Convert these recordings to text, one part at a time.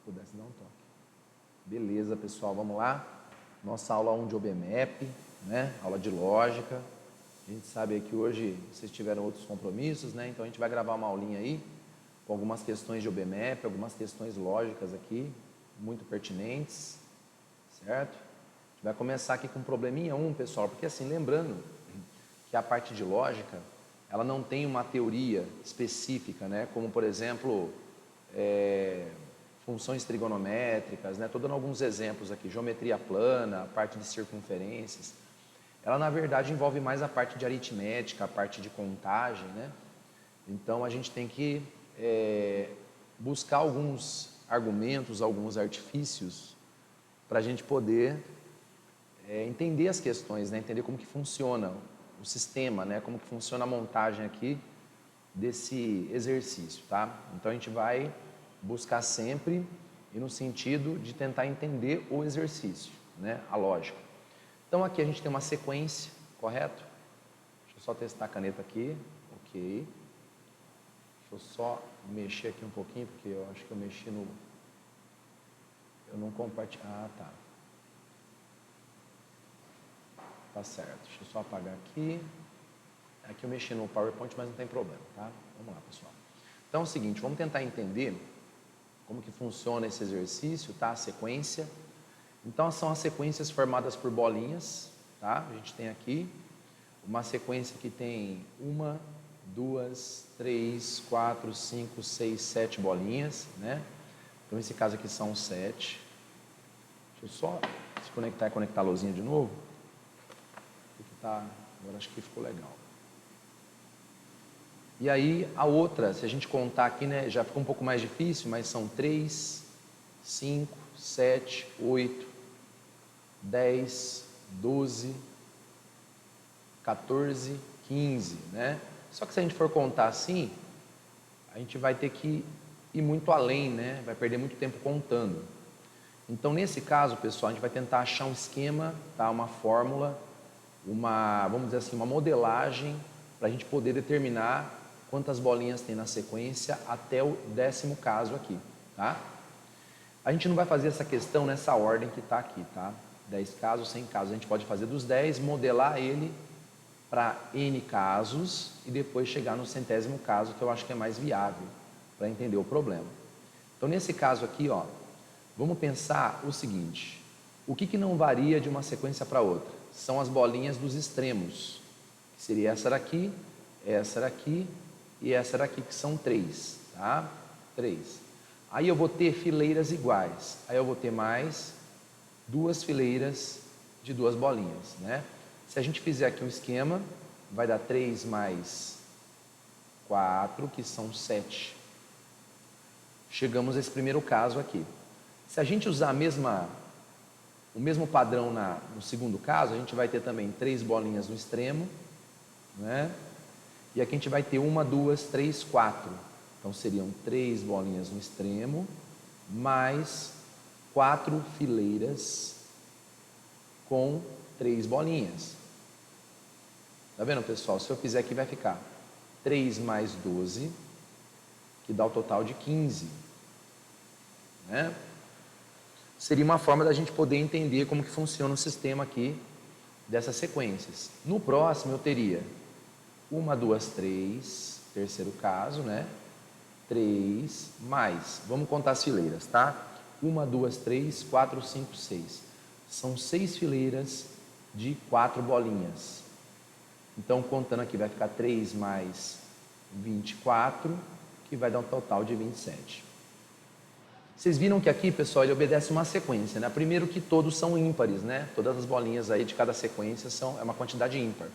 Pudesse dar um toque. Beleza, pessoal, vamos lá. Nossa aula 1 de OBMAP, né? Aula de lógica. A gente sabe que hoje vocês tiveram outros compromissos, né? Então a gente vai gravar uma aulinha aí com algumas questões de OBMAP, algumas questões lógicas aqui, muito pertinentes, certo? A gente vai começar aqui com probleminha 1, pessoal, porque assim, lembrando que a parte de lógica, ela não tem uma teoria específica, né? Como, por exemplo, funções trigonométricas, né? Estou dando alguns exemplos aqui, geometria plana, a parte de circunferências. Ela, na verdade, envolve mais a parte de aritmética, a parte de contagem, né? Então, a gente tem que buscar alguns argumentos, alguns artifícios para a gente poder entender as questões, né? Entender como que funciona o sistema, né? Como que funciona a montagem aqui desse exercício, tá? Então, a gente vai buscar sempre e no sentido de tentar entender o exercício, né? A lógica. Então, aqui a gente tem uma sequência, correto? Deixa eu só testar a caneta aqui, ok. Deixa eu só mexer aqui um pouquinho, porque eu acho que eu mexi no... Eu não compartilhei... Ah, tá. Tá certo. Deixa eu só apagar aqui. Aqui eu mexi no PowerPoint, mas não tem problema, tá? Vamos lá, pessoal. Então, é o seguinte, vamos tentar entender como que funciona esse exercício, tá? A sequência. Então, são as sequências formadas por bolinhas, tá? A gente tem aqui uma sequência que tem 1, 2, 3, 4, 5, 6, 7 bolinhas, né? Então, nesse caso aqui são 7. Deixa eu só desconectar e conectar a luzinha de novo. Agora acho que ficou legal. E aí, a outra, se a gente contar aqui, né, já ficou um pouco mais difícil, mas são 3, 5, 7, 8, 10, 12, 14, 15, né? Só que se a gente for contar assim, a gente vai ter que ir muito além, né? Vai perder muito tempo contando. Então, nesse caso, pessoal, a gente vai tentar achar um esquema, tá? Uma fórmula, vamos dizer assim, uma modelagem para a gente poder determinar quantas bolinhas tem na sequência até o 10º caso aqui, tá? A gente não vai fazer essa questão nessa ordem que está aqui, tá? 10 casos, 100 casos. A gente pode fazer dos 10, modelar ele para N casos e depois chegar no 100º caso, que eu acho que é mais viável para entender o problema. Então, nesse caso aqui, ó, vamos pensar o seguinte: o que não varia de uma sequência para outra? São as bolinhas dos extremos, que seria essa daqui e essa daqui, que são 3, tá? 3. Aí eu vou ter fileiras iguais, aí eu vou ter mais 2 fileiras de 2 bolinhas, né? Se a gente fizer aqui um esquema, vai dar 3 mais 4, que são 7. Chegamos a esse primeiro caso aqui. Se a gente usar o mesmo padrão no segundo caso, a gente vai ter também 3 bolinhas no extremo, né? E aqui a gente vai ter 1, 2, 3, 4. Então, seriam 3 bolinhas no extremo, mais 4 fileiras com 3 bolinhas. Tá vendo, pessoal? Se eu fizer aqui, vai ficar 3 mais 12, que dá o total de 15. Né? Seria uma forma da gente poder entender como que funciona o sistema aqui dessas sequências. No próximo, eu teria 1, 2, 3, terceiro caso, né? 3 mais, vamos contar as fileiras, tá? 1, 2, 3, 4, 5, 6. São 6 fileiras de 4 bolinhas. Então, contando aqui, vai ficar 3 mais 24, que vai dar um total de 27. Vocês viram que aqui, pessoal, ele obedece uma sequência, né? Primeiro que todos são ímpares, né? Todas as bolinhas aí de cada sequência é uma quantidade ímpar.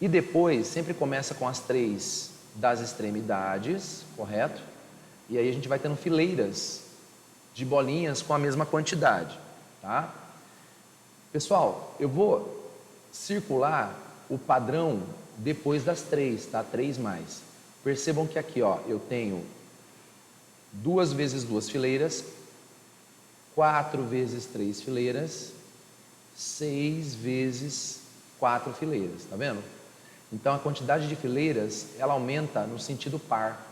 E depois, sempre começa com as 3 das extremidades, correto? E aí a gente vai tendo fileiras de bolinhas com a mesma quantidade, tá? Pessoal, eu vou circular o padrão depois das 3, tá? 3 mais. Percebam que aqui, ó, eu tenho 2 vezes 2 fileiras, 4 vezes 3 fileiras, 6 vezes 4 fileiras, tá vendo? Então, a quantidade de fileiras, ela aumenta no sentido par.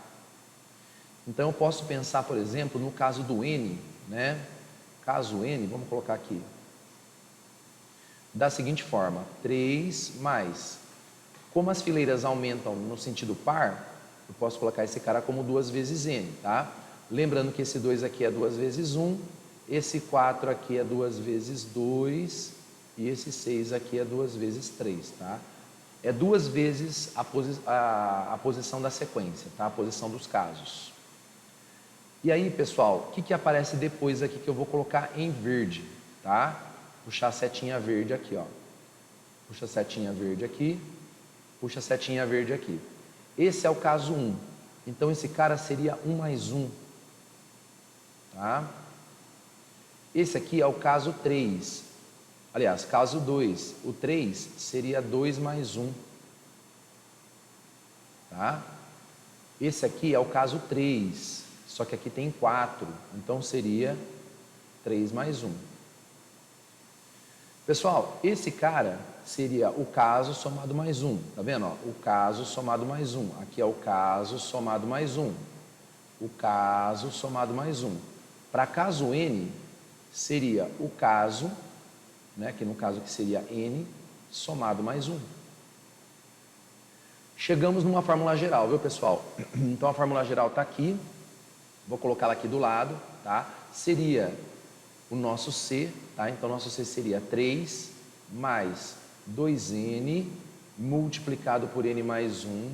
Então eu posso pensar, por exemplo, no caso do N, né? Caso N, vamos colocar aqui, da seguinte forma: 3 mais, como as fileiras aumentam no sentido par, eu posso colocar esse cara como 2 vezes N, tá? Lembrando que esse 2 aqui é 2 vezes 1, esse 4 aqui é 2 vezes 2, e esse 6 aqui é 2 vezes 3, tá? É 2 vezes a posição da sequência, tá? A posição dos casos. E aí, pessoal, o que aparece depois aqui que eu vou colocar em verde, tá? Puxar a setinha verde aqui, ó. Puxa a setinha verde aqui, puxa a setinha verde aqui. Esse é o caso 1. Então, esse cara seria 1 mais 1, tá? Esse aqui é o caso 3. Aliás, caso 2. O 3 seria 2 mais 1, tá? Esse aqui é o caso 3. Só que aqui tem 4, então seria 3 mais 1. Pessoal, esse cara seria o caso somado mais 1. Tá vendo? Ó? O caso somado mais 1. Aqui é o caso somado mais 1. O caso somado mais 1. Para caso N, seria o caso, né, que no caso aqui seria N, somado mais 1. Chegamos numa fórmula geral, viu, pessoal? Então a fórmula geral está aqui. Vou colocá-la aqui do lado, tá? Seria o nosso C, tá? Então, nosso C seria 3 mais 2N multiplicado por N mais 1,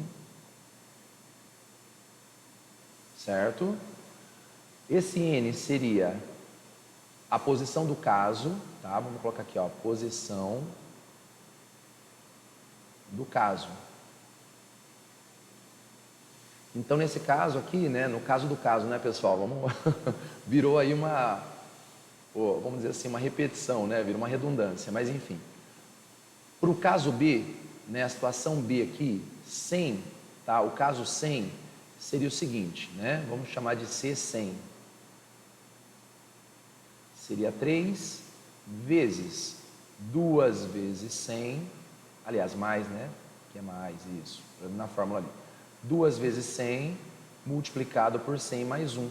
certo? Esse N seria a posição do caso, tá? Vamos colocar aqui, ó, posição do caso. Então, nesse caso aqui, né, no caso do caso, né, pessoal, vamos virou aí uma, vamos dizer assim, uma repetição, né, virou uma redundância, mas enfim. Para o caso B, né, a situação B aqui, 100, tá? O caso 100 seria o seguinte, né? Vamos chamar de C100. Seria 3 vezes 2 vezes 100, aliás, mais, né? Que é mais, isso, na fórmula ali. 2 vezes 100 multiplicado por 100 mais 1.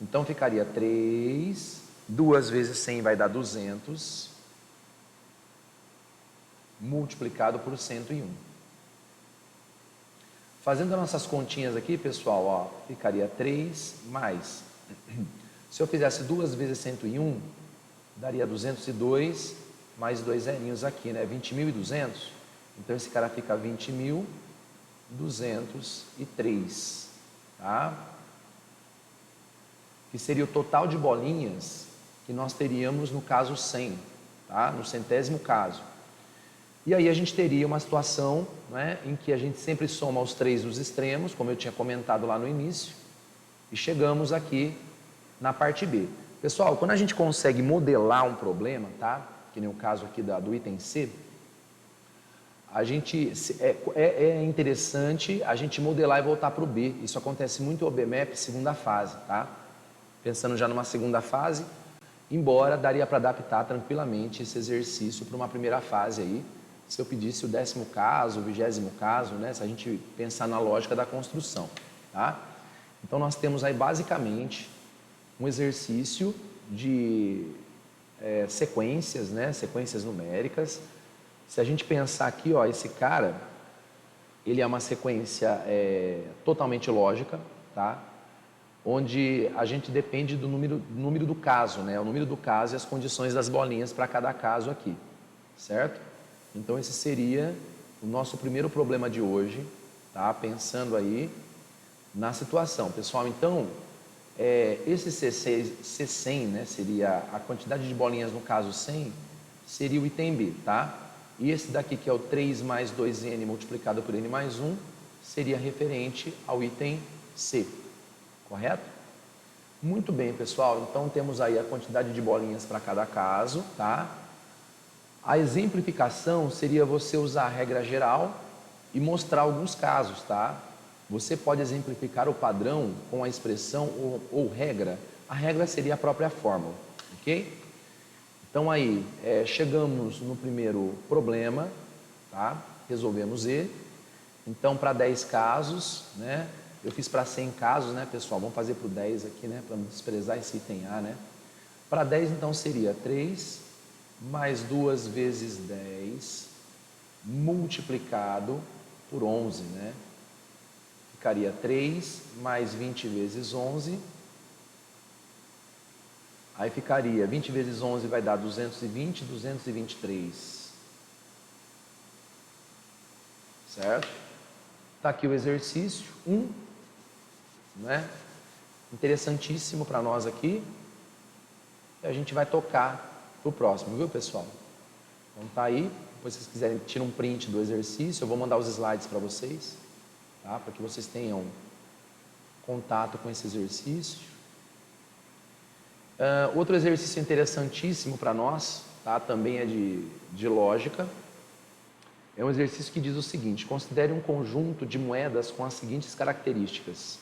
Então, ficaria 3, 2 vezes 100 vai dar 200, multiplicado por 101. Fazendo as nossas continhas aqui, pessoal, ó, ficaria 3 mais. Se eu fizesse 2 vezes 101, daria 202, mais 2 zerinhos aqui, né? 20.200. Então, esse cara fica 20.203, tá? Que seria o total de bolinhas que nós teríamos no caso 100, tá? No centésimo caso. E aí a gente teria uma situação, né, em que a gente sempre soma os 3 dos extremos, como eu tinha comentado lá no início, e chegamos aqui na parte B. Pessoal, quando a gente consegue modelar um problema, tá? Que nem o caso aqui do item C, a gente, é interessante a gente modelar e voltar para o B. Isso acontece muito no OBMAP, segunda fase, tá? Pensando já numa segunda fase, embora daria para adaptar tranquilamente esse exercício para uma primeira fase aí, se eu pedisse o 10º caso, o 20º caso, né? Se a gente pensar na lógica da construção, tá? Então, nós temos aí basicamente um exercício de sequências, né? Sequências numéricas. Se a gente pensar aqui, ó, esse cara, ele é uma sequência totalmente lógica, tá? Onde a gente depende do número do caso, né? O número do caso e as condições das bolinhas para cada caso aqui, certo? Então, esse seria o nosso primeiro problema de hoje, tá? Pensando aí na situação. Pessoal, então, esse C100, né? Seria a quantidade de bolinhas no caso 100, seria o item B, tá? E esse daqui, que é o 3 mais 2N multiplicado por N mais 1, seria referente ao item C, correto? Muito bem, pessoal. Então, temos aí a quantidade de bolinhas para cada caso, tá? A exemplificação seria você usar a regra geral e mostrar alguns casos, tá? Você pode exemplificar o padrão com a expressão ou regra. A regra seria a própria fórmula, ok? Então, aí, chegamos no primeiro problema, tá? Resolvemos ele. Então, para 10 casos, né? Eu fiz para 100 casos, né, pessoal? Vamos fazer para o 10 aqui, né? Para não desprezar esse item A, né? Para 10, então, seria 3 mais 2 vezes 10 multiplicado por 11, né? Ficaria 3 mais 20 vezes 11. Aí ficaria 20 vezes 11 vai dar 220, 223. Certo? Está aqui o exercício 1, né? Interessantíssimo para nós aqui. E a gente vai tocar para o próximo, viu, pessoal? Então tá aí. Depois, se vocês quiserem, tira um print do exercício. Eu vou mandar os slides para vocês, tá? Para que vocês tenham contato com esse exercício. Outro exercício interessantíssimo para nós, tá? Também é de lógica. É um exercício que diz o seguinte: considere um conjunto de moedas com as seguintes características.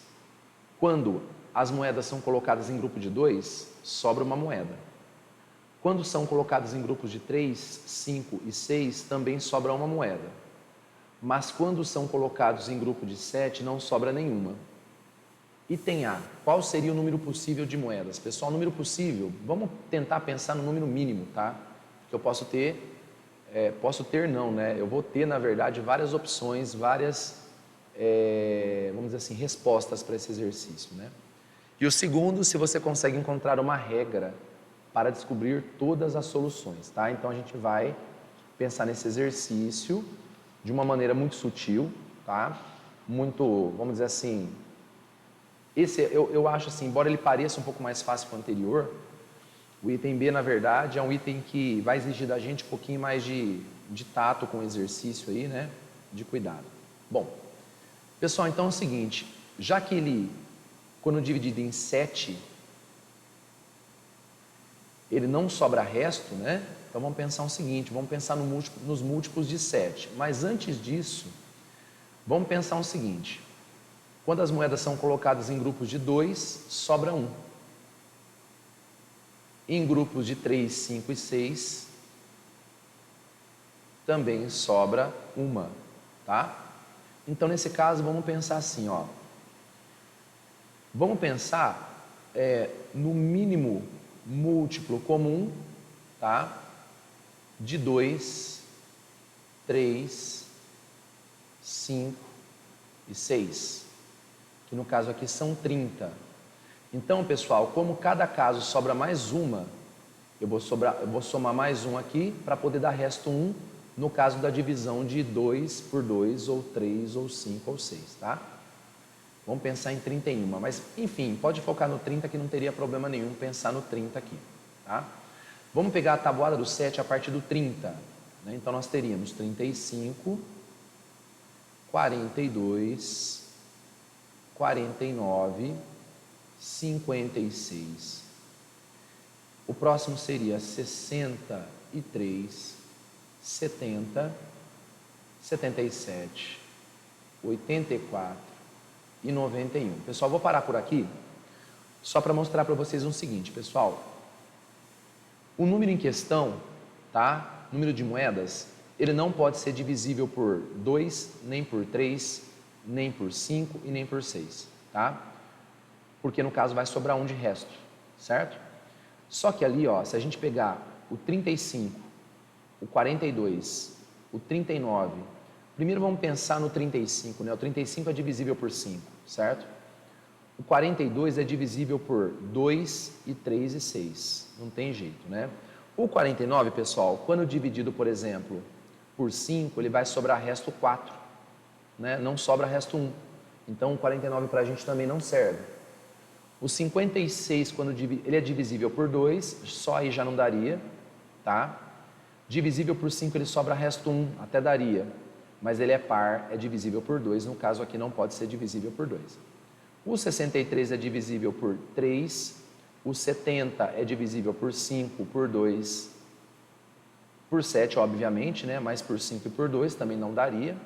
Quando as moedas são colocadas em grupo de 2, sobra uma moeda. Quando são colocadas em grupos de 3, 5 e 6, também sobra uma moeda. Mas quando são colocados em grupo de 7, não sobra nenhuma. Item A, qual seria o número possível de moedas? Pessoal, número possível, vamos tentar pensar no número mínimo, tá? Que eu posso ter não, né? Eu vou ter, na verdade, várias opções, várias, vamos dizer assim, respostas para esse exercício, né? E o segundo, se você consegue encontrar uma regra para descobrir todas as soluções, tá? Então, a gente vai pensar nesse exercício de uma maneira muito sutil, tá? Muito, vamos dizer assim, eu acho assim, embora ele pareça um pouco mais fácil que o anterior, o item B, na verdade, é um item que vai exigir da gente um pouquinho mais de tato com o exercício aí, né? De cuidado. Bom, pessoal, então é o seguinte, já que ele, quando dividido em 7, ele não sobra resto, né? Então vamos pensar o seguinte, vamos pensar nos múltiplos de 7. Mas antes disso, vamos pensar o seguinte, quando as moedas são colocadas em grupos de 2, sobra 1. Em grupos de 3, 5 e 6, também sobra uma, tá? Então, nesse caso, vamos pensar assim, ó. Vamos pensar no mínimo múltiplo comum, tá? De 2, 3, 5 e 6. Que no caso aqui são 30. Então, pessoal, como cada caso sobra mais uma, eu vou somar mais um aqui para poder dar resto 1 no caso da divisão de 2 por 2, ou 3, ou 5, ou 6, tá? Vamos pensar em 31, mas enfim, pode focar no 30 que não teria problema nenhum pensar no 30 aqui, tá? Vamos pegar a tabuada do 7 a partir do 30, né? Então nós teríamos 35, 42, 49, 56. O próximo seria 63, 70, 77, 84 e 91. Pessoal, vou parar por aqui só para mostrar para vocês o seguinte, pessoal. O número em questão, tá? Número de moedas, ele não pode ser divisível por 2, nem por 3, nem por 5 e nem por 6, tá? Porque no caso vai sobrar 1 de resto, certo? Só que ali, ó, se a gente pegar o 35, o 42, o 39, primeiro vamos pensar no 35, né? O 35 é divisível por 5, certo? O 42 é divisível por 2 e 3 e 6, não tem jeito, né? O 49, pessoal, quando dividido, por exemplo, por 5, ele vai sobrar resto 4, né? Não sobra resto 1. Então, o 49 para a gente também não serve. O 56, quando ele é divisível por 2, só aí já não daria, tá? Divisível por 5, ele sobra resto 1, até daria, mas ele é par, é divisível por 2, no caso aqui não pode ser divisível por 2. O 63 é divisível por 3, o 70 é divisível por 5, por 2, por 7, obviamente, né? Mas por 5 e por 2 também não daria.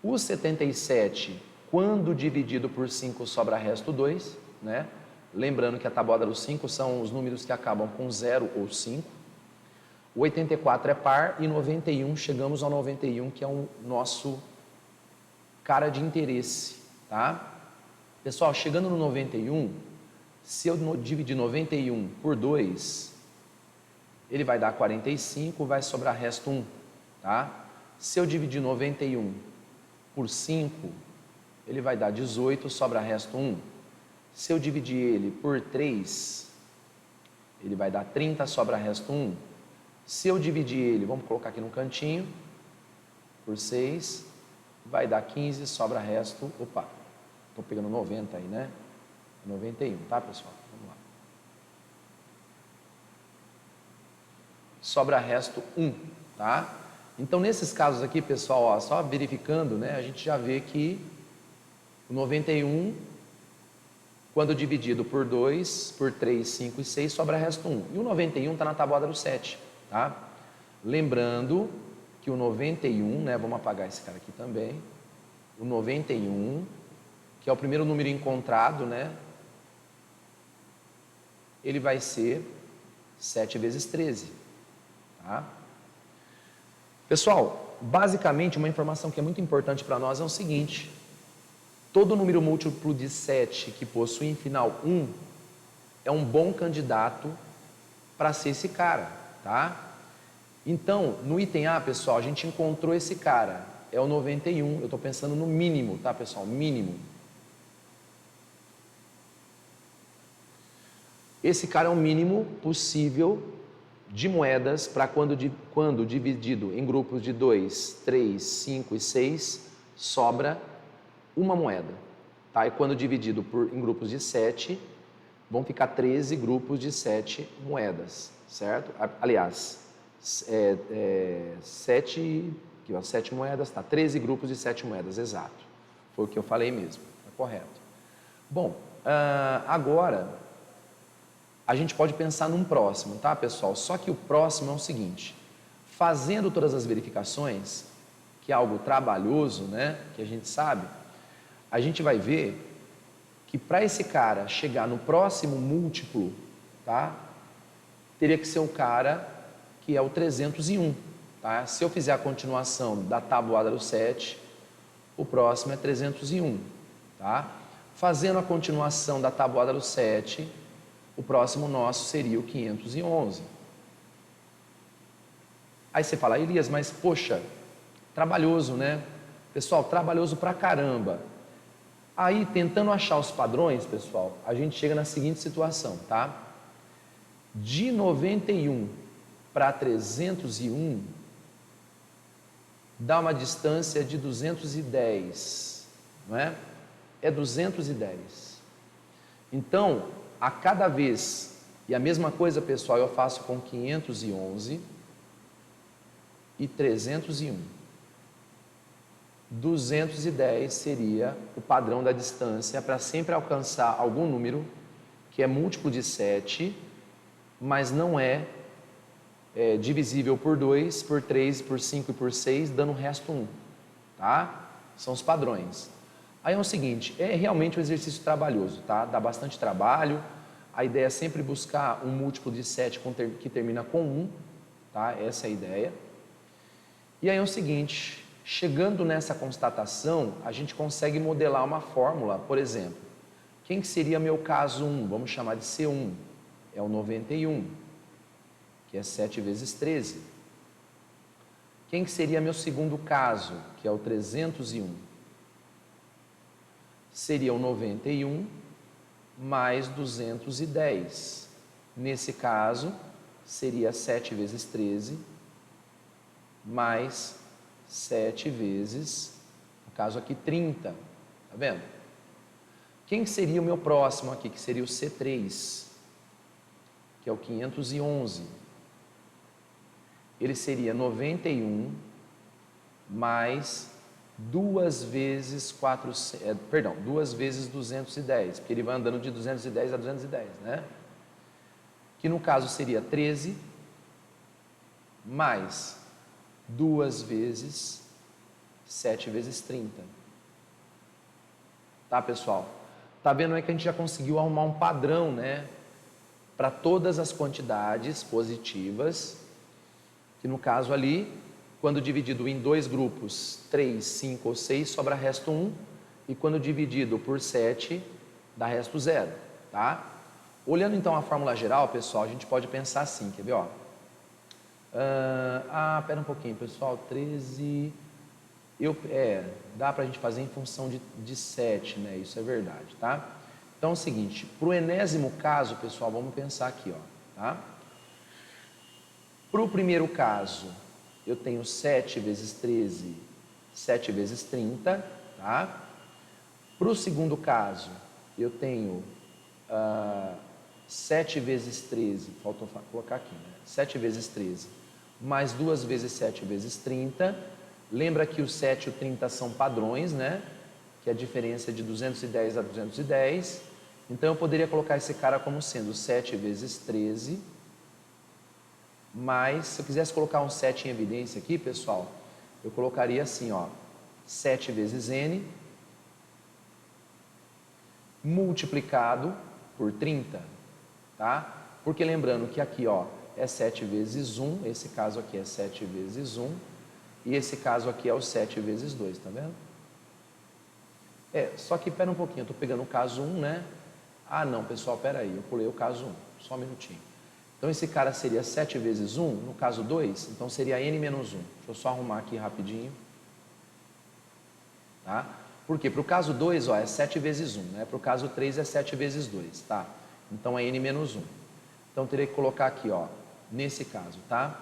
O 77, quando dividido por 5, sobra resto 2, né? Lembrando que a tabuada dos 5 são os números que acabam com 0 ou 5. O 84 é par e 91, chegamos ao 91, que é o nosso cara de interesse, tá? Pessoal, chegando no 91, se eu dividir 91 por 2, ele vai dar 45, vai sobrar resto 1, tá? Se eu dividir 91 por 5, ele vai dar 18, sobra resto 1. Se eu dividir ele por 3, ele vai dar 30, sobra resto 1. Se eu dividir ele, vamos colocar aqui no cantinho, por 6, vai dar 15, sobra resto, opa, estou pegando 90 aí, né? 91, tá, pessoal? Vamos lá. Sobra resto 1, tá? Então, nesses casos aqui, pessoal, ó, só verificando, né, a gente já vê que o 91, quando dividido por 2, por 3, 5 e 6, sobra resto 1. E o 91 está na tabuada do 7, tá? Lembrando que o 91, né, vamos apagar esse cara aqui também, o 91, que é o primeiro número encontrado, né, ele vai ser 7 vezes 13, tá? Pessoal, basicamente uma informação que é muito importante para nós é o seguinte: todo número múltiplo de 7 que possui em final 1 é um bom candidato para ser esse cara, tá? Então, no item A, pessoal, a gente encontrou esse cara, é o 91, eu estou pensando no mínimo, tá, pessoal? Mínimo. Esse cara é o mínimo possível de moedas para quando dividido em grupos de 2, 3, 5 e 6, sobra uma moeda, tá? E quando dividido em grupos de 7, vão ficar 13 grupos de 7 moedas, certo? Aliás, 7 moedas, tá? 13 grupos de 7 moedas, exato. Foi o que eu falei mesmo, tá correto. Bom, agora a gente pode pensar num próximo, tá, pessoal? Só que o próximo é o seguinte: fazendo todas as verificações, que é algo trabalhoso, né, que a gente sabe, a gente vai ver que para esse cara chegar no próximo múltiplo, tá, teria que ser o cara que é o 301, tá? Se eu fizer a continuação da tabuada do 7, o próximo é 301, tá? Fazendo a continuação da tabuada do 7, o próximo nosso seria o 511. Aí você fala: Elias, mas poxa, trabalhoso, né? Pessoal, trabalhoso pra caramba. Aí, tentando achar os padrões, pessoal, a gente chega na seguinte situação, tá? De 91 para 301, dá uma distância de 210, não é? É 210. Então, a cada vez, e a mesma coisa, pessoal, eu faço com 511 e 301. 210 seria o padrão da distância para sempre alcançar algum número que é múltiplo de 7, mas não é divisível por 2, por 3, por 5 e por 6, dando o resto 1, tá? São os padrões. Aí é o seguinte, é realmente um exercício trabalhoso, tá? Dá bastante trabalho. A ideia é sempre buscar um múltiplo de 7 que termina com 1, tá? Essa é a ideia. E aí é o seguinte, chegando nessa constatação, a gente consegue modelar uma fórmula, por exemplo. Quem que seria meu caso 1? Vamos chamar de C1. É o 91, que é 7 vezes 13. Quem que seria meu segundo caso, que é o 301? Seria o 91 mais 210. Nesse caso, seria 7 vezes 13 mais 7 vezes, no caso aqui, 30. Tá vendo? Quem seria o meu próximo aqui, que seria o C3, que é o 511? Ele seria 91 mais 2 vezes 210, porque ele vai andando de 210 a 210, né? Que no caso seria 13 mais 2 vezes 7 vezes 30. Tá, pessoal? Tá vendo aí que a gente já conseguiu arrumar um padrão, né? Para todas as quantidades positivas, que no caso ali, Quando dividido em dois grupos, 3, 5 ou 6, sobra resto 1. E quando dividido por 7, dá resto 0, tá? Olhando então a fórmula geral, pessoal, a gente pode pensar assim, quer ver, ó? Pera um pouquinho, pessoal, 13... dá pra gente fazer em função de 7, né? Isso é verdade, tá? Então é o seguinte, pro enésimo caso, pessoal, vamos pensar aqui, ó, tá? Pro primeiro caso, eu tenho 7 vezes 13, 7 vezes 30, tá? Para o segundo caso, eu tenho 7 vezes 13, faltou colocar aqui, né? 7 vezes 13, mais 2 vezes 7 vezes 30. Lembra que o 7 e o 30 são padrões, né? Que é a diferença de 210 a 210. Então, eu poderia colocar esse cara como sendo 7 vezes 13, mas se eu quisesse colocar um 7 em evidência aqui, pessoal, eu colocaria assim, ó, 7 vezes n multiplicado por 30, tá? Porque lembrando que aqui, ó, é 7 vezes 1, esse caso aqui é 7 vezes 1, e esse caso aqui é o 7 vezes 2, tá vendo? Só que pera um pouquinho, eu tô pegando o caso 1, né? Ah, não, pessoal, pera aí, eu pulei o caso 1, só um minutinho. Então, esse cara seria 7 vezes 1, no caso 2, então seria n menos 1. Deixa eu só arrumar aqui rapidinho. Tá? Por quê? Para o caso 2, ó, é 7 vezes 1, né? Para o caso 3 é 7 vezes 2, tá? Então, é n menos 1. Então, eu teria que colocar aqui, ó, nesse caso, tá?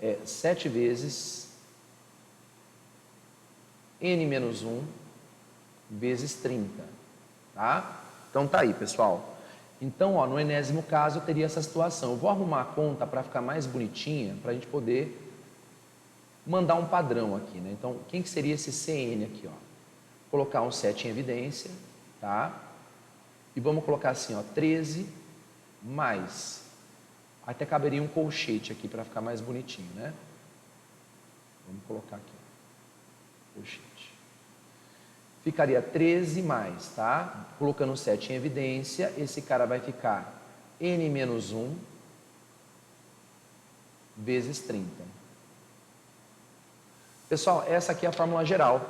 É 7 vezes n menos 1 vezes 30, tá? Então, tá aí, pessoal. Então, ó, no enésimo caso, eu teria essa situação. Eu vou arrumar a conta para ficar mais bonitinha, para a gente poder mandar um padrão aqui, né? Então, quem que seria esse CN aqui, ó? Colocar um 7 em evidência, tá? E vamos colocar assim, ó, 13 mais... Até caberia um colchete aqui para ficar mais bonitinho, né? Vamos colocar aqui, ó, colchete. Ficaria 13 mais, tá? Colocando o 7 em evidência, esse cara vai ficar n menos 1 vezes 30. Pessoal, essa aqui é a fórmula geral,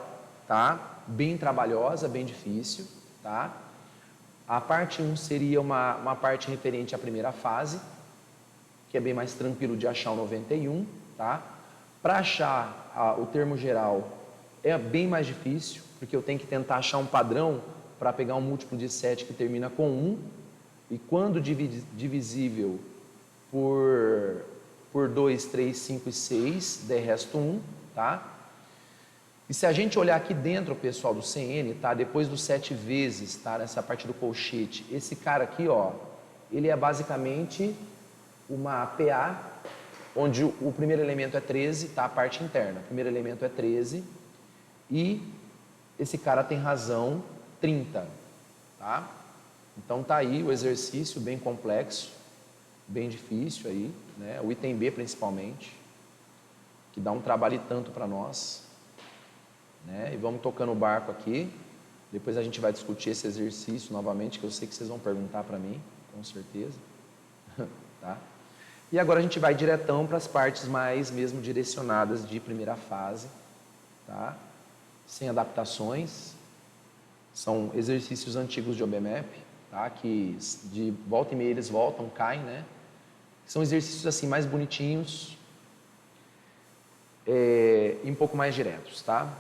tá? Bem trabalhosa, bem difícil, tá? A parte 1 seria uma parte referente à primeira fase, que é bem mais tranquilo de achar o 91, tá? Para achar o termo geral é bem mais difícil, porque eu tenho que tentar achar um padrão para pegar um múltiplo de 7 que termina com 1, e quando divisível por 2, 3, 5 e 6, der resto 1, tá? E se a gente olhar aqui dentro, pessoal, do CN, tá? Depois do 7 vezes, tá? Nessa parte do colchete, esse cara aqui, ó, ele é basicamente uma PA, onde o primeiro elemento é 13, tá? A parte interna. O primeiro elemento é 13 e esse cara tem razão 30, tá? Então tá aí o exercício bem complexo, bem difícil aí, né? O item B principalmente, que dá um trabalho e tanto para nós, né? E vamos tocando o barco aqui. Depois a gente vai discutir esse exercício novamente, que eu sei que vocês vão perguntar para mim, com certeza, tá? E agora a gente vai diretão para as partes mais mesmo direcionadas de primeira fase, tá? Sem adaptações. São exercícios antigos de OBMAP, tá? Que de volta e meia eles voltam, caem, né? São exercícios assim mais bonitinhos e um pouco mais diretos, tá?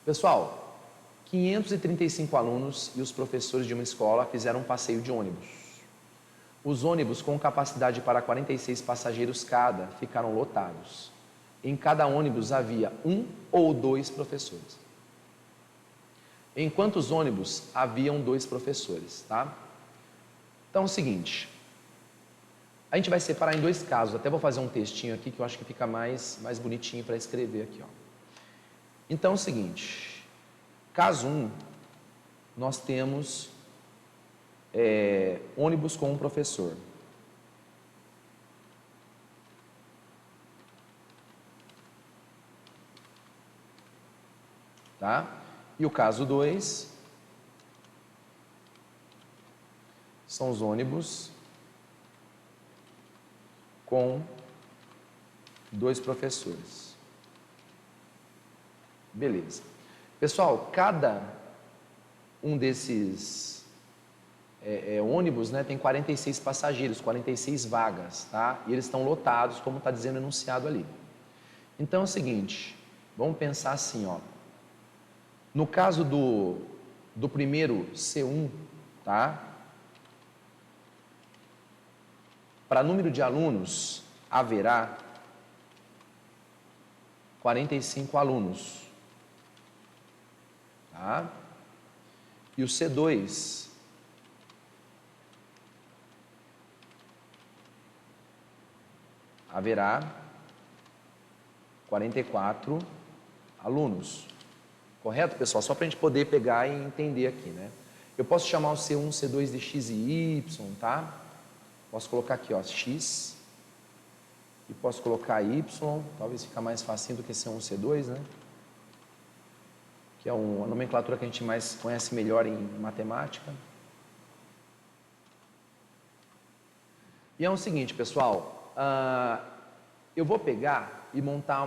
Pessoal, 535 alunos e os professores de uma escola fizeram um passeio de ônibus. Os ônibus com capacidade para 46 passageiros cada ficaram lotados. Em cada ônibus havia 1 ou 2 professores. Em quantos ônibus haviam 2 professores, tá? Então é o seguinte, a gente vai separar em 2 casos, até vou fazer um textinho aqui que eu acho que fica mais bonitinho para escrever aqui, ó. Então é o seguinte, caso 1, nós temos ônibus com um professor. Tá? E o caso 2 são os ônibus com 2 professores. Beleza. Pessoal, cada um desses ônibus, né, tem 46 passageiros, 46 vagas, tá? E eles estão lotados, como está dizendo o enunciado ali. Então é o seguinte, vamos pensar assim, ó. No caso do primeiro C1, tá? Para número de alunos, haverá 45 alunos, tá? E o C2 haverá 44 alunos. Correto, pessoal? Só para a gente poder pegar e entender aqui, né? Eu posso chamar o C1, C2 de X e Y, tá? Posso colocar aqui, ó, X. E posso colocar Y, talvez fica mais facinho do que C1, C2, né? Que é uma nomenclatura que a gente mais conhece melhor em matemática. E é o seguinte, pessoal, eu vou pegar e montar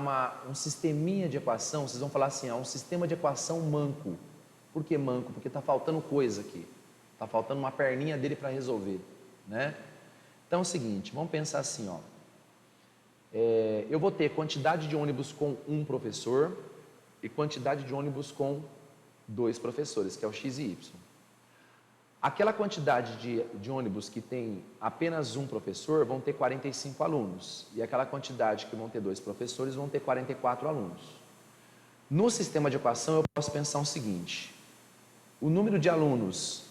um sisteminha de equação, vocês vão falar assim, um sistema de equação manco. Por que manco? Porque está faltando coisa aqui, está faltando uma perninha dele para resolver, né? Então é o seguinte, vamos pensar assim, ó. Eu vou ter quantidade de ônibus com um professor e quantidade de ônibus com 2 professores, que é o X e Y. Aquela quantidade de ônibus que tem apenas um professor vão ter 45 alunos. E aquela quantidade que vão ter 2 professores vão ter 44 alunos. No sistema de equação eu posso pensar o seguinte, o número de alunos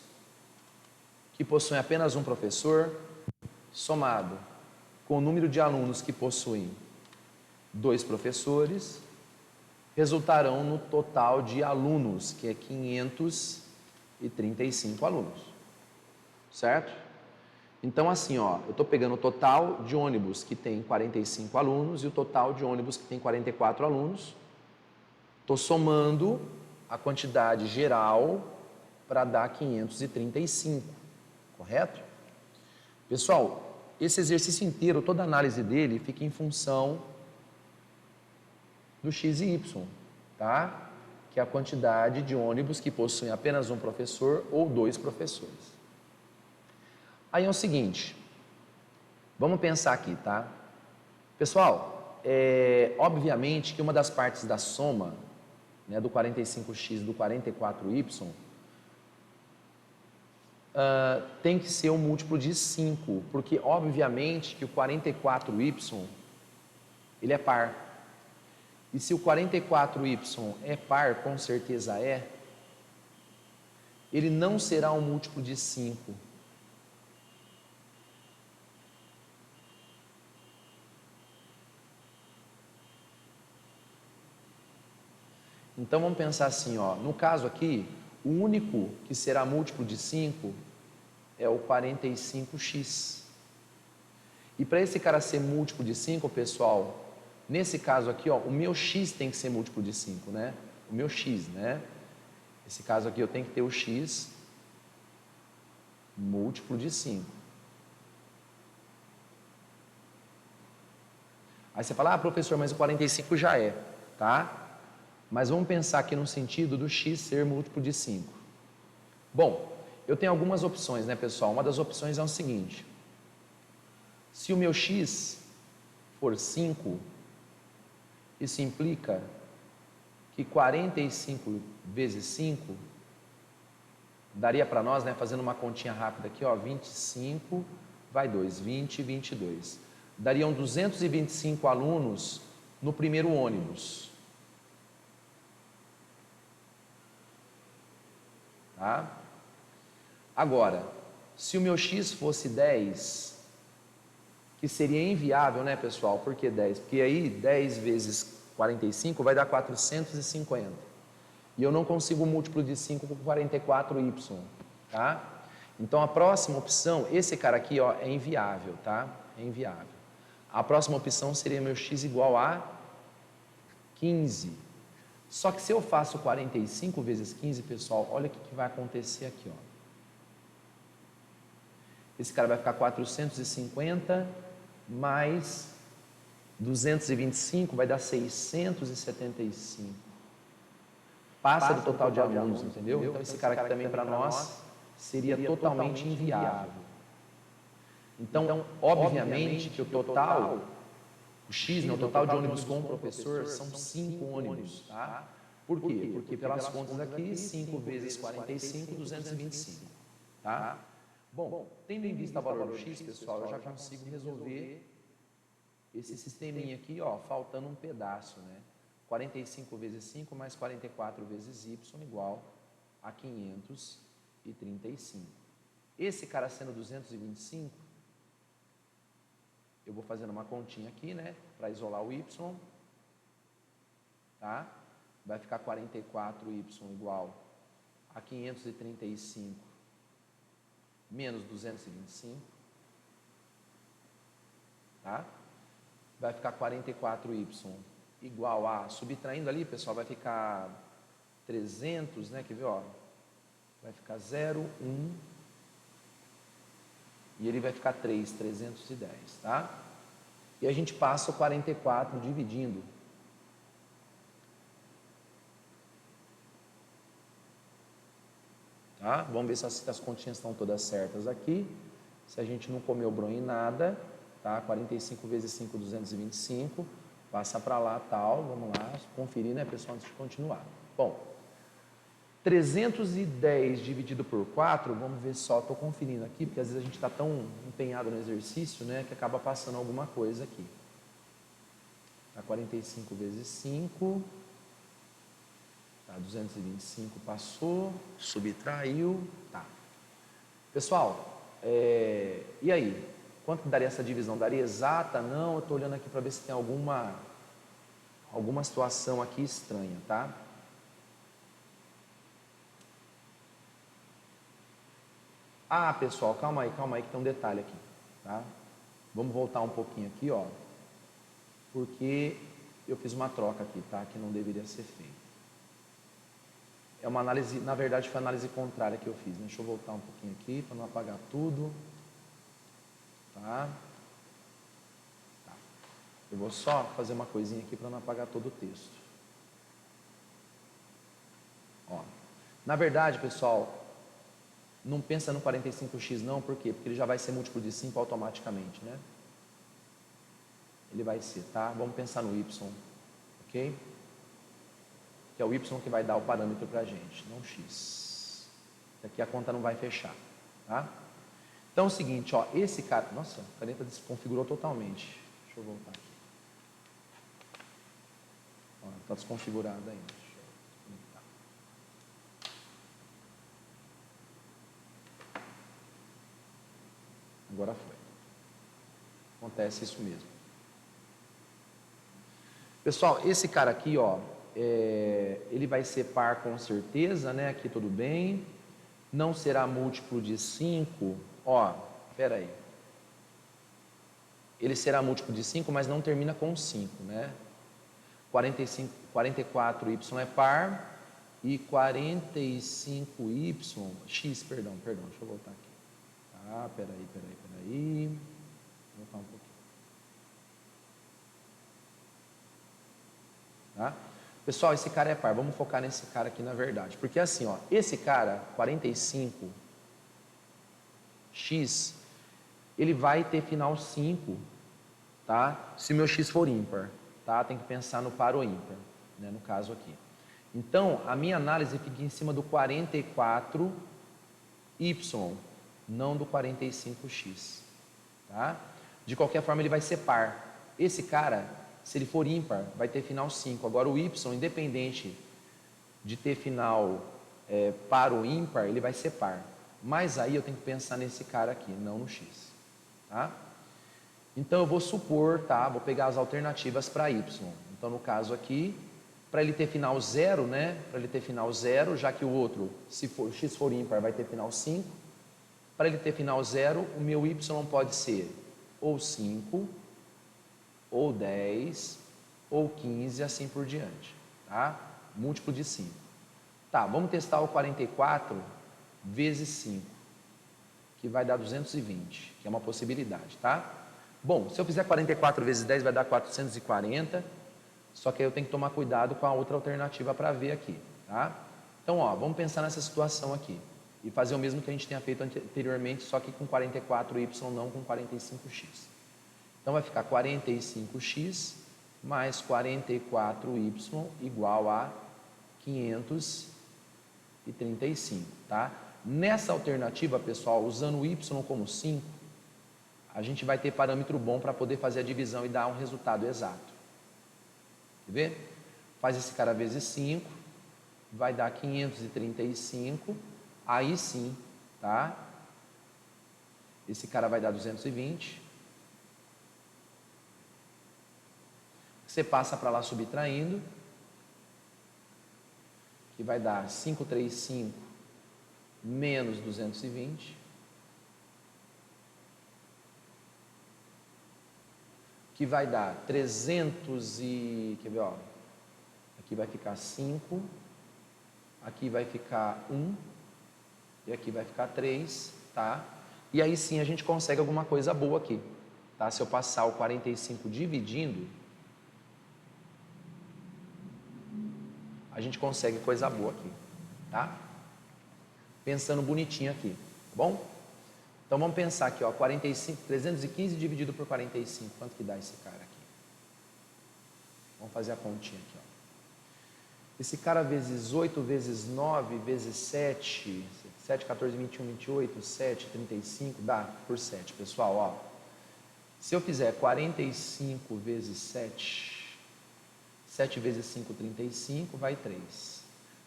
que possuem apenas um professor, somado com o número de alunos que possuem 2 professores, resultarão no total de alunos, que é 535 alunos, certo? Então assim, ó, eu estou pegando o total de ônibus que tem 45 alunos e o total de ônibus que tem 44 alunos, estou somando a quantidade geral para dar 535, correto? Pessoal, esse exercício inteiro, toda a análise dele fica em função do X e Y, tá? Que é a quantidade de ônibus que possuem apenas um professor ou 2 professores. Aí é o seguinte, vamos pensar aqui, tá? Pessoal, obviamente que uma das partes da soma, né, do 45x e do 44y, tem que ser um múltiplo de 5, porque obviamente que o 44y, ele é par. E se o 44y é par, com certeza ele não será um múltiplo de 5. Então vamos pensar assim, ó, no caso aqui, o único que será múltiplo de 5 é o 45x. E para esse cara ser múltiplo de 5, pessoal, nesse caso aqui, ó, o meu x tem que ser múltiplo de 5, né? O meu x, né? Esse caso aqui eu tenho que ter o x múltiplo de 5. Aí você fala, professor, mas o 45 já é, tá? Mas vamos pensar aqui no sentido do x ser múltiplo de 5. Bom, eu tenho algumas opções, né, pessoal? Uma das opções é o seguinte. Se o meu x for 5, isso implica que 45 vezes 5 daria para nós, né, fazendo uma continha rápida aqui, ó, 25, vai 2, 20 e 22. Dariam 225 alunos no primeiro ônibus. Tá? Agora, se o meu x fosse 10, que seria inviável, né, pessoal? Por que 10? Porque aí 10 vezes 45 vai dar 450. E eu não consigo o múltiplo de 5 com 44y, tá? Então a próxima opção, esse cara aqui, ó, é inviável, tá? É inviável. A próxima opção seria meu x igual a 15. Só que se eu faço 45 vezes 15, pessoal, olha o que vai acontecer aqui, ó. Esse cara vai ficar 450 mais 225 vai dar 675. passa do total de alunos, entendeu? Então esse cara aqui também para nós seria totalmente inviável. Então, obviamente que o total, o X, né, o total de ônibus com o professor são 5 ônibus, tá? Por quê? Porque pelas contas aqui, 5 vezes 45, 225, tá? Bom, tendo em vista o valor do X, pessoal, eu já consigo resolver esse sisteminha aqui, ó, faltando um pedaço, né? 45 vezes 5 mais 44 vezes y igual a 535. Esse cara sendo 225, eu vou fazendo uma continha aqui, né, para isolar o y, tá? Vai ficar 44y igual a 535 menos 225, tá? Vai ficar 44y igual a, subtraindo ali, pessoal, vai ficar 300, né, quer ver, ó? Vai ficar 0, 1, e ele vai ficar 3, 310, tá? E a gente passa o 44 dividindo. Tá? Vamos ver se as continhas estão todas certas aqui. Se a gente não comeu bronha em nada, tá? 45 vezes 5, 225. Passa para lá, tal. Vamos lá, conferir, né, pessoal, antes de continuar. Bom, 310 dividido por 4, vamos ver só, estou conferindo aqui, porque às vezes a gente está tão empenhado no exercício, né, que acaba passando alguma coisa aqui. Tá, 45 vezes 5, tá, 225 passou, subtraiu, tá. Pessoal, e aí? Quanto daria essa divisão? Daria exata? Não, eu estou olhando aqui para ver se tem alguma situação aqui estranha, tá? Ah, pessoal, calma aí, que tem um detalhe aqui, tá? Vamos voltar um pouquinho aqui, ó, porque eu fiz uma troca aqui, tá? Que não deveria ser feita. É uma análise, na verdade foi a análise contrária que eu fiz, né? Deixa eu voltar um pouquinho aqui para não apagar tudo, tá? Tá. Eu vou só fazer uma coisinha aqui para não apagar todo o texto. Ó, na verdade, pessoal, não pensa no 45x não, por quê? Porque ele já vai ser múltiplo de 5 automaticamente, né? Ele vai ser, tá? Vamos pensar no y, ok? Que é o y que vai dar o parâmetro pra gente, não x. Aqui a conta não vai fechar, tá? Então é o seguinte, ó, esse cara... Nossa, a caneta desconfigurou totalmente. Deixa eu voltar aqui. Ó, tá desconfigurada ainda. Agora foi. Acontece isso mesmo. Pessoal, esse cara aqui, ó, ele vai ser par com certeza, né? Aqui tudo bem. Não será múltiplo de 5. Ó, espera aí. Ele será múltiplo de 5, mas não termina com 5, né? 44y é par e 45y... X, perdão, deixa eu voltar aqui. Ah, peraí. Vou voltar um pouquinho. Tá? Pessoal, esse cara é par. Vamos focar nesse cara aqui na verdade. Porque assim, ó, esse cara, 45x, ele vai ter final 5, tá? Se o meu x for ímpar, tá? Tem que pensar no par ou ímpar, né? No caso aqui. Então, a minha análise fica em cima do 44y, não do 45x, tá? De qualquer forma, ele vai ser par. Esse cara, se ele for ímpar, vai ter final 5. Agora, o y, independente de ter final par ou ímpar, ele vai ser par. Mas aí eu tenho que pensar nesse cara aqui, não no x, tá? Então, eu vou supor, tá? Vou pegar as alternativas para y. Então, no caso aqui, para ele ter final 0, né? Para ele ter final 0, já que o outro, se for, x for ímpar, vai ter final 5. Para ele ter final 0, o meu y pode ser ou 5, ou 10, ou 15, assim por diante, tá? Múltiplo de 5. Tá, vamos testar o 44 vezes 5, que vai dar 220, que é uma possibilidade, tá? Bom, se eu fizer 44 vezes 10 vai dar 440, só que aí eu tenho que tomar cuidado com a outra alternativa para ver aqui. tá? Então, ó, vamos pensar nessa situação aqui e fazer o mesmo que a gente tinha feito anteriormente, só que com 44y, não com 45x. Então, vai ficar 45x mais 44y igual a 535, tá? Nessa alternativa, pessoal, usando o y como 5, a gente vai ter parâmetro bom para poder fazer a divisão e dar um resultado exato. Quer ver? Faz esse cara vezes 5, vai dar 535, aí sim, tá? Esse cara vai dar 220. Você passa para lá subtraindo, que vai dar 535 menos 220. Que vai dar 300 e... Quer ver, ó? Aqui vai ficar 5. Aqui vai ficar 1. E aqui vai ficar 3, tá? E aí sim a gente consegue alguma coisa boa aqui, tá? Se eu passar o 45 dividindo, a gente consegue coisa boa aqui, tá? Pensando bonitinho aqui, tá bom? Então vamos pensar aqui, ó, 315 dividido por 45, quanto que dá esse cara aqui? Vamos fazer a continha aqui, ó. Esse cara vezes 8, vezes 9, vezes 7, 7, 14, 21, 28, 7, 35, dá por 7, pessoal, ó. Se eu fizer 45 vezes 7, 7 vezes 5, 35, vai 3.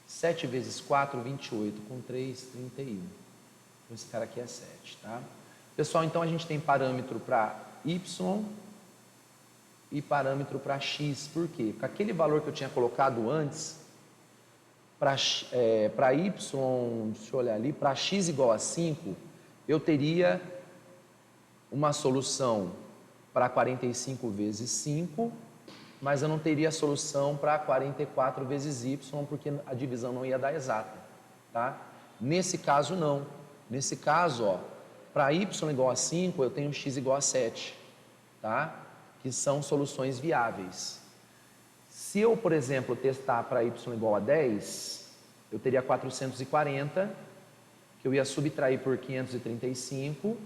7 vezes 4, 28, com 3, 31. Esse cara aqui é 7, tá? Pessoal, então a gente tem parâmetro para y e parâmetro para x. Por quê? Porque aquele valor que eu tinha colocado antes, para y, deixa eu olhar ali, para x igual a 5, eu teria uma solução para 45 vezes 5, mas eu não teria solução para 44 vezes y, porque a divisão não ia dar exata, tá? Nesse caso, não. Nesse caso, ó, para y igual a 5, eu tenho x igual a 7, tá? Que são soluções viáveis. Se eu, por exemplo, testar para y igual a 10, eu teria 440, que eu ia subtrair por 535,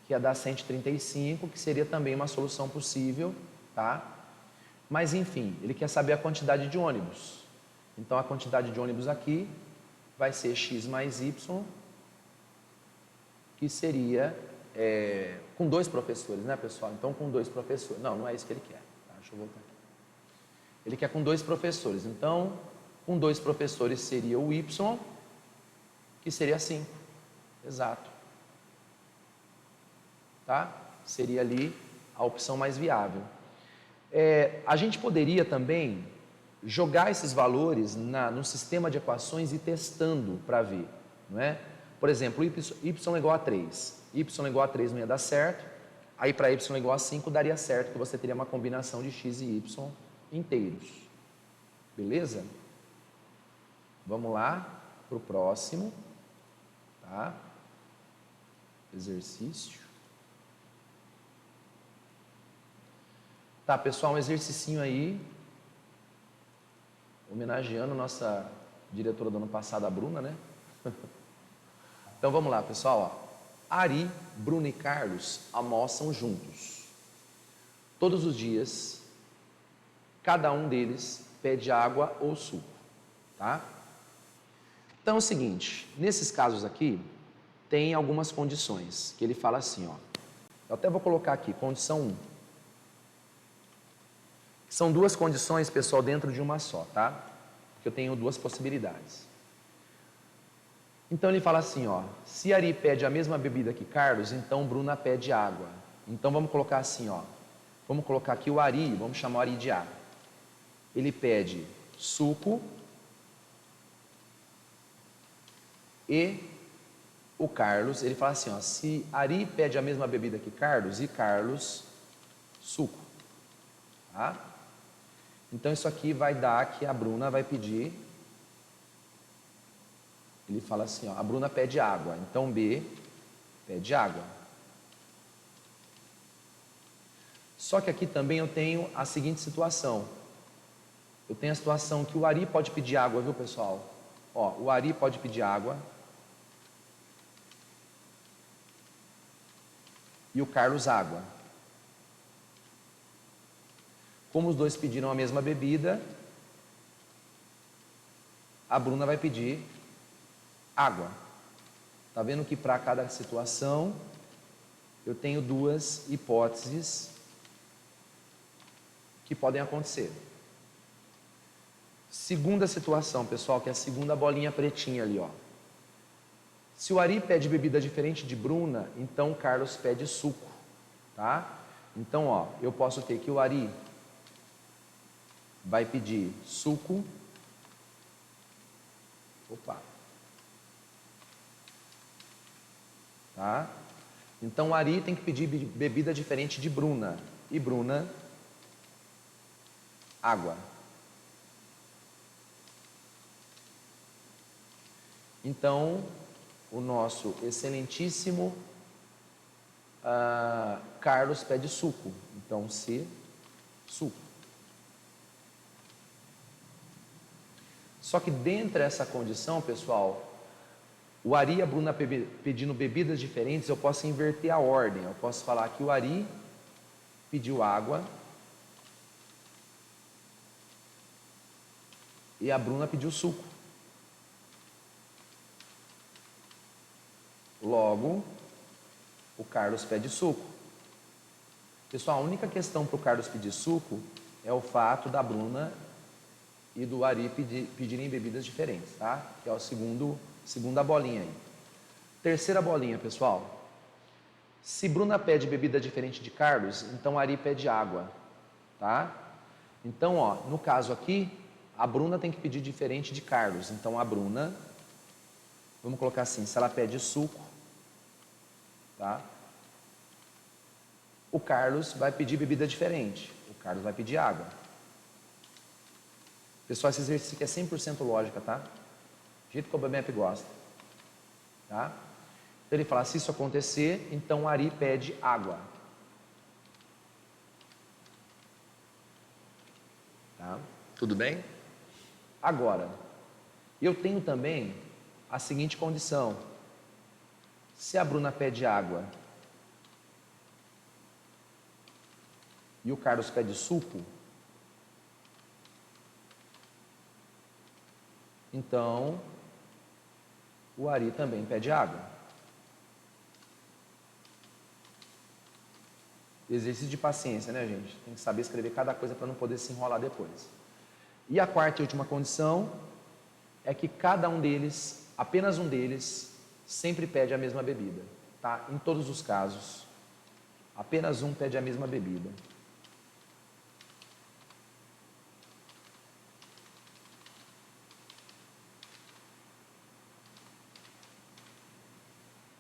que ia dar 135, que seria também uma solução possível, tá? Mas, enfim, ele quer saber a quantidade de ônibus. Então, a quantidade de ônibus aqui vai ser x mais y, que seria com 2 professores, né, pessoal? Então, com 2 professores. Não, não é isso que ele quer. Tá? Deixa eu voltar aqui. Ele quer com 2 professores. Então, com 2 professores seria o y, que seria 5. Exato. Tá? Seria ali a opção mais viável. A gente poderia também jogar esses valores no sistema de equações e testando para ver, não é? Por exemplo, y igual a 3. Y igual a 3 não ia dar certo. Aí para y igual a 5 daria certo, que você teria uma combinação de x e y inteiros. Beleza? Vamos lá para o próximo. Tá? Exercício. Tá, pessoal, um exercicinho aí, homenageando nossa diretora do ano passado, a Bruna, né? Então vamos lá, pessoal, ó. Ari, Bruno e Carlos almoçam juntos. Todos os dias, cada um deles pede água ou suco, tá? Então é o seguinte, nesses casos aqui, tem algumas condições, que ele fala assim, ó. Eu até vou colocar aqui, condição 1. São 2 condições, pessoal, dentro de uma só, tá? Porque eu tenho 2 possibilidades. Então ele fala assim, ó, se Ari pede a mesma bebida que Carlos, então Bruna pede água. Então vamos colocar assim, ó, vamos colocar aqui o Ari, vamos chamar o Ari de A. Ele pede suco e o Carlos, ele fala assim, ó, se Ari pede a mesma bebida que Carlos e Carlos, suco, tá? Então isso aqui vai dar que a Bruna vai pedir, ele fala assim, ó, a Bruna pede água, então B pede água. Só que aqui também eu tenho a seguinte situação. Eu tenho a situação que o Ari pode pedir água, viu, pessoal? Ó, o Ari pode pedir água. E o Carlos água. Como os dois pediram a mesma bebida, a Bruna vai pedir água. Tá vendo que para cada situação eu tenho duas hipóteses que podem acontecer. Segunda situação, pessoal, que é a segunda bolinha pretinha ali, ó. Se o Ari pede bebida diferente de Bruna, então o Carlos pede suco, tá? Então, ó, eu posso ter que o Ari vai pedir suco. Opa. Tá? Então, o Ari tem que pedir bebida diferente de Bruna. E Bruna, água. Então, o nosso excelentíssimo Carlos pede suco. Então, C, suco. Só que dentro dessa condição, pessoal, o Ari e a Bruna pedindo bebidas diferentes, eu posso inverter a ordem. Eu posso falar que o Ari pediu água e a Bruna pediu suco. Logo, o Carlos pede suco. Pessoal, a única questão para o Carlos pedir suco é o fato da Bruna e do Ari pedirem bebidas diferentes, tá? Que é o segunda bolinha aí. Terceira bolinha, pessoal. Se Bruna pede bebida diferente de Carlos, então Ari pede água, tá? Então, ó, no caso aqui, a Bruna tem que pedir diferente de Carlos. Então, a Bruna, vamos colocar assim, se ela pede suco, tá? O Carlos vai pedir bebida diferente. O Carlos vai pedir água. Pessoal, esse exercício aqui é 100% lógica, tá? Do jeito que o BMAP gosta. Tá? Então ele fala, se isso acontecer, então o Ari pede água. Tá? Tudo bem? Agora, eu tenho também a seguinte condição. Se a Bruna pede água e o Carlos pede suco, então o Ari também pede água. Exercício de paciência, né, gente? Tem que saber escrever cada coisa para não poder se enrolar depois. E a quarta e última condição é que cada um deles, apenas um deles, sempre pede a mesma bebida, tá? Em todos os casos, apenas um pede a mesma bebida.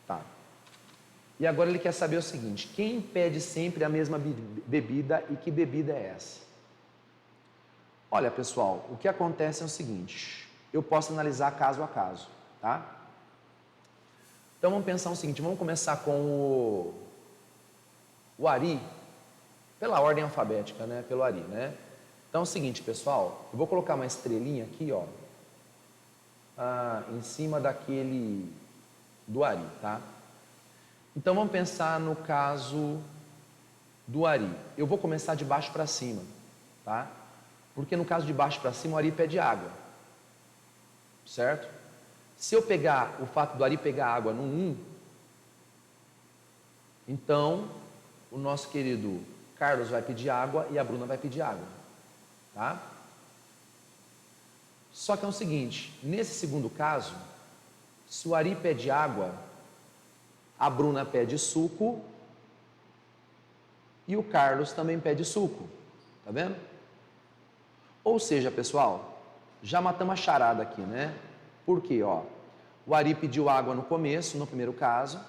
Tá. E agora ele quer saber o seguinte, quem pede sempre a mesma bebida e que bebida é essa? Olha, pessoal, o que acontece é o seguinte, eu posso analisar caso a caso, tá? Então vamos pensar o seguinte, vamos começar com o Ari, pela ordem alfabética, né? Pelo Ari, né? Então é o seguinte, pessoal, eu vou colocar uma estrelinha aqui, ó, em cima daquele do Ari, tá? Então vamos pensar no caso do Ari. Eu vou começar de baixo para cima, tá? Porque no caso de baixo para cima o Ari pede água, certo? Se eu pegar o fato do Ari pegar água no 1, então o nosso querido Carlos vai pedir água e a Bruna vai pedir água, tá? Só que é o seguinte, nesse segundo caso, se o Ari pede água, a Bruna pede suco e o Carlos também pede suco, tá vendo? Ou seja, pessoal, já matamos a charada aqui, né? Por quê? Ó, o Ari pediu água no começo, no primeiro caso,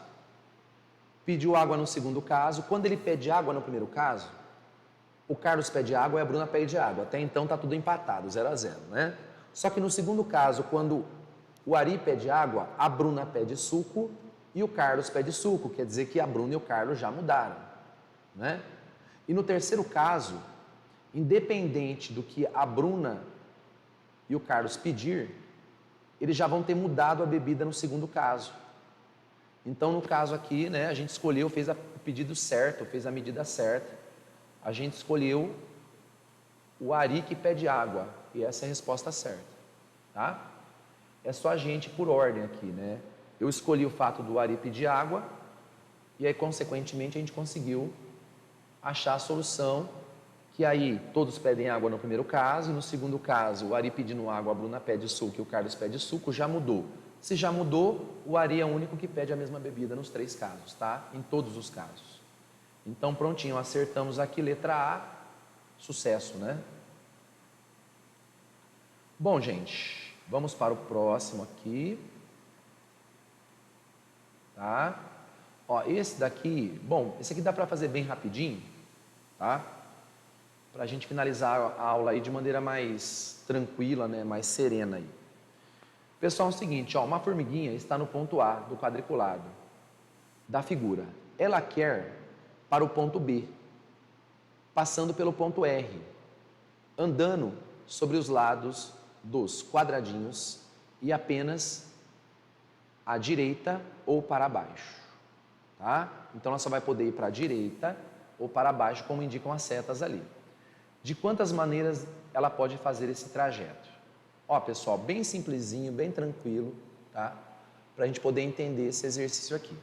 pediu água no segundo caso. Quando ele pede água no primeiro caso, o Carlos pede água e a Bruna pede água. Até então está tudo empatado, 0 a 0, né? Só que no segundo caso, quando o Ari pede água, a Bruna pede suco e o Carlos pede suco. Quer dizer que a Bruna e o Carlos já mudaram, né? E no terceiro caso, independente do que a Bruna e o Carlos pedir, eles já vão ter mudado a bebida no segundo caso. Então, no caso aqui, né, a gente escolheu, fez o pedido certo, fez a medida certa. A gente escolheu o Ari que pede água, e essa é a resposta certa, tá? É só a gente por ordem aqui, né? Eu escolhi o fato do Ari pedir água, e aí, consequentemente, a gente conseguiu achar a solução, que aí todos pedem água no primeiro caso, e no segundo caso, o Ari pedindo água, a Bruna pede suco e o Carlos pede suco, já mudou. Se já mudou, o Ari é o único que pede a mesma bebida nos 3 casos, tá? Em todos os casos. Então, prontinho, acertamos aqui, letra A, sucesso, né? Bom, gente, vamos para o próximo aqui. Tá? Ó, esse daqui, bom, esse aqui dá para fazer bem rapidinho, tá? Para a gente finalizar a aula aí de maneira mais tranquila, né? Mais serena aí. Pessoal, é o seguinte, ó, uma formiguinha está no ponto A do quadriculado da figura. Ela quer para o ponto B, passando pelo ponto R, andando sobre os lados dos quadradinhos e apenas à direita ou para baixo, tá? Então ela só vai poder ir para a direita ou para baixo, como indicam as setas ali. De quantas maneiras ela pode fazer esse trajeto? Ó, pessoal, bem simplesinho, bem tranquilo, tá? Para a gente poder entender esse exercício aqui.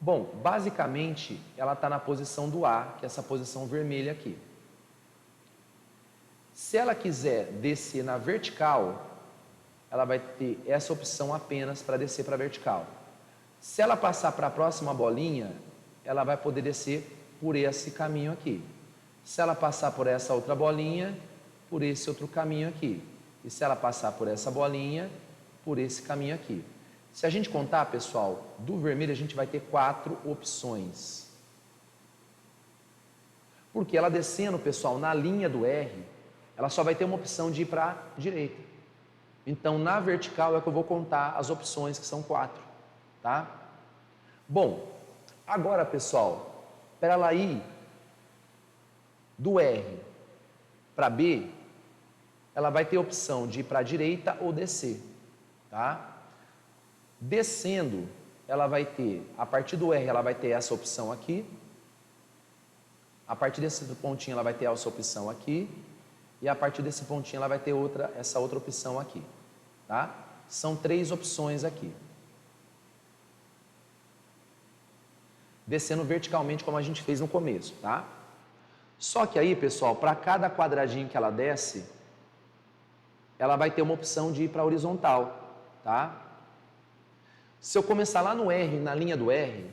Bom, basicamente, ela está na posição do A, que é essa posição vermelha aqui. Se ela quiser descer na vertical, ela vai ter essa opção apenas para descer para a vertical. Se ela passar para a próxima bolinha, ela vai poder descer por esse caminho aqui. Se ela passar por essa outra bolinha, por esse outro caminho aqui. E se ela passar por essa bolinha, por esse caminho aqui. Se a gente contar, pessoal, do vermelho a gente vai ter 4 opções. Porque ela descendo, pessoal, na linha do R, ela só vai ter uma opção de ir para a direita. Então, na vertical é que eu vou contar as opções, que são 4, tá? Bom, agora, pessoal, para ela ir do R para B, ela vai ter a opção de ir para a direita ou descer, tá? Descendo, ela vai ter, a partir do R, ela vai ter essa opção aqui. A partir desse pontinho, ela vai ter essa opção aqui. E a partir desse pontinho, ela vai ter essa outra opção aqui, tá? São 3 opções aqui. Descendo verticalmente, como a gente fez no começo, tá? Só que aí, pessoal, para cada quadradinho que ela desce, ela vai ter uma opção de ir para a horizontal, tá? Se eu começar lá no R, na linha do R,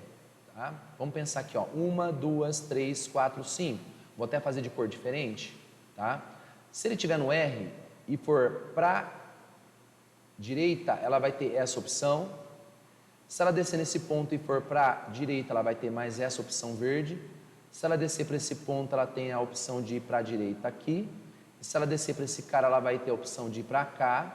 tá? Vamos pensar aqui, ó, 1, 2, 3, 4, 5. Vou até fazer de cor diferente, tá? Se ele estiver no R e for para direita, ela vai ter essa opção. Se ela descer nesse ponto e for para direita, ela vai ter mais essa opção verde. Se ela descer para esse ponto, ela tem a opção de ir para a direita aqui. E se ela descer para esse cara, ela vai ter a opção de ir para cá.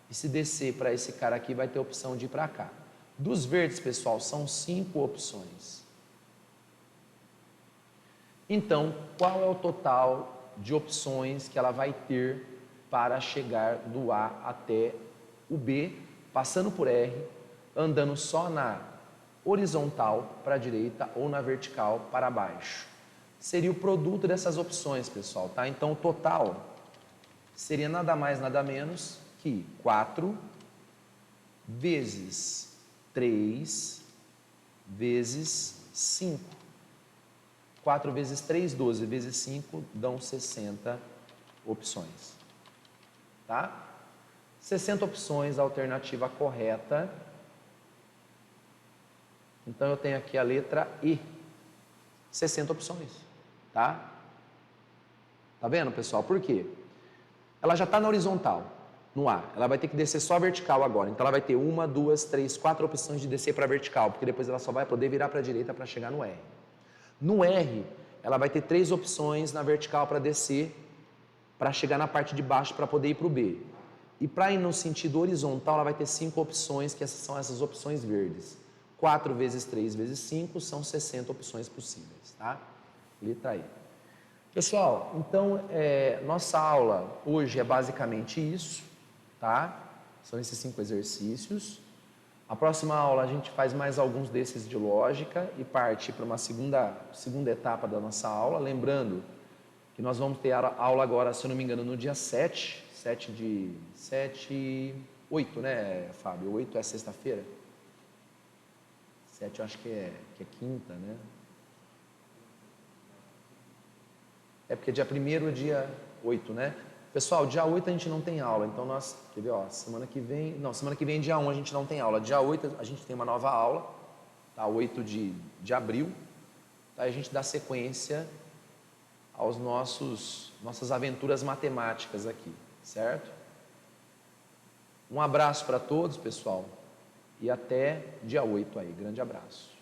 E se descer para esse cara aqui, vai ter a opção de ir para cá. Dos verdes, pessoal, são 5 opções. Então, qual é o total de opções que ela vai ter para chegar do A até o B, passando por R, andando só na horizontal para a direita ou na vertical para baixo? Seria o produto dessas opções, pessoal, tá? Então, o total seria nada mais, nada menos que 4 vezes 3 vezes 5. 4 vezes 3, 12, vezes 5, dão 60 opções. Tá? 60 opções, a alternativa correta. Então, eu tenho aqui a letra E. 60 opções. Tá? Tá vendo, pessoal? Por quê? Ela já está na horizontal, no A. Ela vai ter que descer só a vertical agora. Então, ela vai ter 1, 2, 3, 4 opções de descer para a vertical, porque depois ela só vai poder virar para a direita para chegar no R. No R, ela vai ter 3 opções na vertical para descer, para chegar na parte de baixo para poder ir para o B. E para ir no sentido horizontal, ela vai ter 5 opções, que são essas opções verdes. 4 vezes 3 vezes 5 são 60 opções possíveis, tá? Letra E. Pessoal, então, nossa aula hoje é basicamente isso, tá? São esses 5 exercícios. A próxima aula a gente faz mais alguns desses de lógica e parte para uma segunda etapa da nossa aula. Lembrando que nós vamos ter aula agora, se eu não me engano, no dia 8, né, Fábio? 8 é sexta-feira? 7 eu acho que é quinta, né? É porque dia 1º é dia 8, né? Pessoal, dia 8 a gente não tem aula, então nós, quer ver, ó, semana que vem dia 1 a gente não tem aula, dia 8 a gente tem uma nova aula, tá? 8 de abril, tá? A gente dá sequência aos nossas aventuras matemáticas aqui, certo? Um abraço para todos, pessoal, e até dia 8 aí, grande abraço.